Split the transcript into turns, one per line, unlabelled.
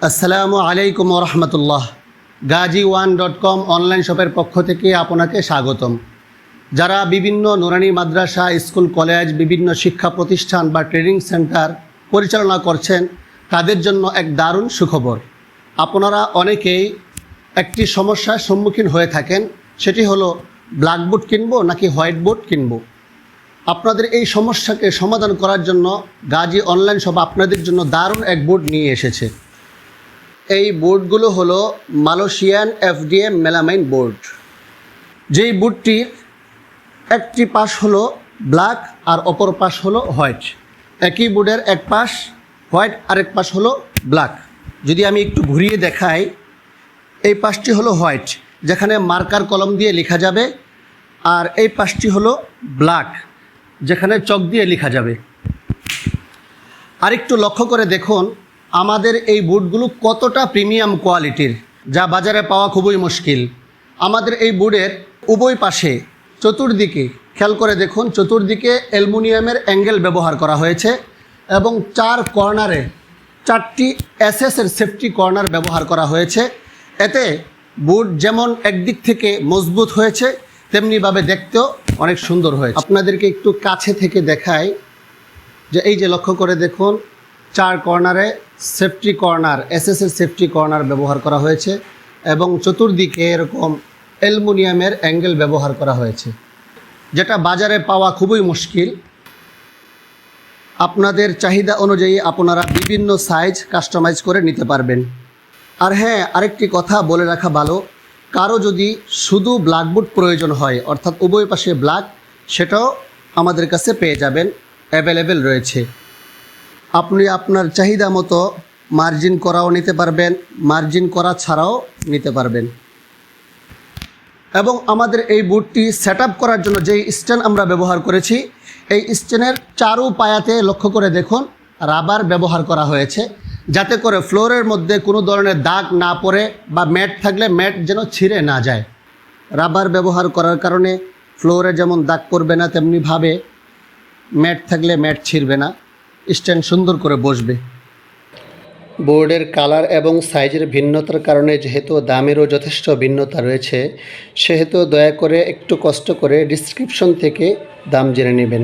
আসসালামু আলাইকুম রহমতুল্লাহ। gaji1.com online শপের পক্ষ থেকে আপনাকে স্বাগতম। যারা বিভিন্ন নুরানি মাদ্রাসা, স্কুল, কলেজ, বিভিন্ন শিক্ষা প্রতিষ্ঠান বা ট্রেনিং সেন্টার পরিচালনা করছেন, তাদের জন্য এক দারুণ সুখবর। আপনারা অনেকেই একটি সমস্যার সম্মুখীন হয়ে থাকেন, সেটি হলো ব্ল্যাকবোর্ড কিনবো নাকি হোয়াইট বোর্ড কিনবো। আপনাদের এই সমস্যাকে সমাধান করার জন্য গাজী অনলাইন শপ আপনাদের জন্য দারুণ এক বোর্ড নিয়ে এসেছে। এই বোর্ডগুলো হলো মালয়েশিয়ান এফডিএ মেলামাইন বোর্ড। যেই বোর্ডটির একটি পাশ হলো ব্ল্যাক আর অপর পাশ হলো হোয়াইট। একই বোর্ডের এক পাশ হোয়াইট, আরেক পাশ হলো ব্ল্যাক। যদি আমি একটু ঘুরিয়ে দেখাই, এই পাশটি হলো হোয়াইট, যেখানে মার্কার কলম দিয়ে লেখা যাবে, আর এই পাশটি হলো ব্ল্যাক, যেখানে চক দিয়ে লেখা যাবে। আরেকটু লক্ষ্য করে দেখুন আমাদের এই বোর্ডগুলো কতটা প্রিমিয়াম কোয়ালিটির, যা বাজারে পাওয়া খুবই মুশকিল। আমাদের এই বোর্ডের উভয় পাশে চতুর্দিকে খেয়াল করে দেখুন, চতুর্দিকে অ্যালুমিনিয়ামের অ্যাঙ্গেল ব্যবহার করা হয়েছে এবং চার কর্নারে 4টি এসএসের সেফটি কর্নার ব্যবহার করা হয়েছে। এতে বোর্ড যেমন একদিক থেকে মজবুত হয়েছে, তেমনিভাবে দেখতেও অনেক সুন্দর হয়েছে। আপনাদেরকে একটু কাছে থেকে দেখাই যে এই যে লক্ষ্য করে দেখুন, 4 কর্নারে সেফটি কর্নার, এসএসের সেফটি কর্নার ব্যবহার করা হয়েছে এবং চতুর্দিকে এরকম অ্যালুমিনিয়ামের অ্যাঙ্গেল ব্যবহার করা হয়েছে, যেটা বাজারে পাওয়া খুবই মুশকিল। আপনাদের চাহিদা অনুযায়ী আপনারা বিভিন্ন সাইজ কাস্টমাইজ করে নিতে পারবেন। আর হ্যাঁ, আরেকটি কথা বলে রাখা ভালো, কারো যদি শুধু ব্ল্যাকবোর্ড প্রয়োজন হয়, অর্থাৎ উভয় পাশে ব্ল্যাক, সেটাও আমাদের কাছে পেয়ে যাবেন, অ্যাভেলেবেল রয়েছে। আপনি আপনার চাহিদা মতো মার্জিন করাও নিতে পারবেন, মার্জিন করা ছাড়াও নিতে পারবেন। এবং আমাদের এই বোর্ডটি সেট করার জন্য যেই স্ট্যান্ড আমরা ব্যবহার করেছি, এই স্ট্যান্ডের চারু পায়াতে লক্ষ্য করে দেখুন রাবার ব্যবহার করা হয়েছে, যাতে করে ফ্লোরের মধ্যে কোনো ধরনের দাগ না পড়ে বা ম্যাট থাকলে ম্যাট যেন ছিঁড়ে না যায়। রাবার ব্যবহার করার কারণে ফ্লোরে যেমন দাগ পড়বে না, তেমনিভাবে ম্যাট থাকলে ম্যাট ছিঁড়বে না, স্ট্যান্ড সুন্দর করে বসবে। বোর্ডের কালার এবং সাইজের ভিন্নতার কারণে যেহেতু দামেরও যথেষ্ট ভিন্নতা রয়েছে, সেহেতু দয়া করে একটু কষ্ট করে ডেসক্রিপশন থেকে দাম জেনে নেবেন।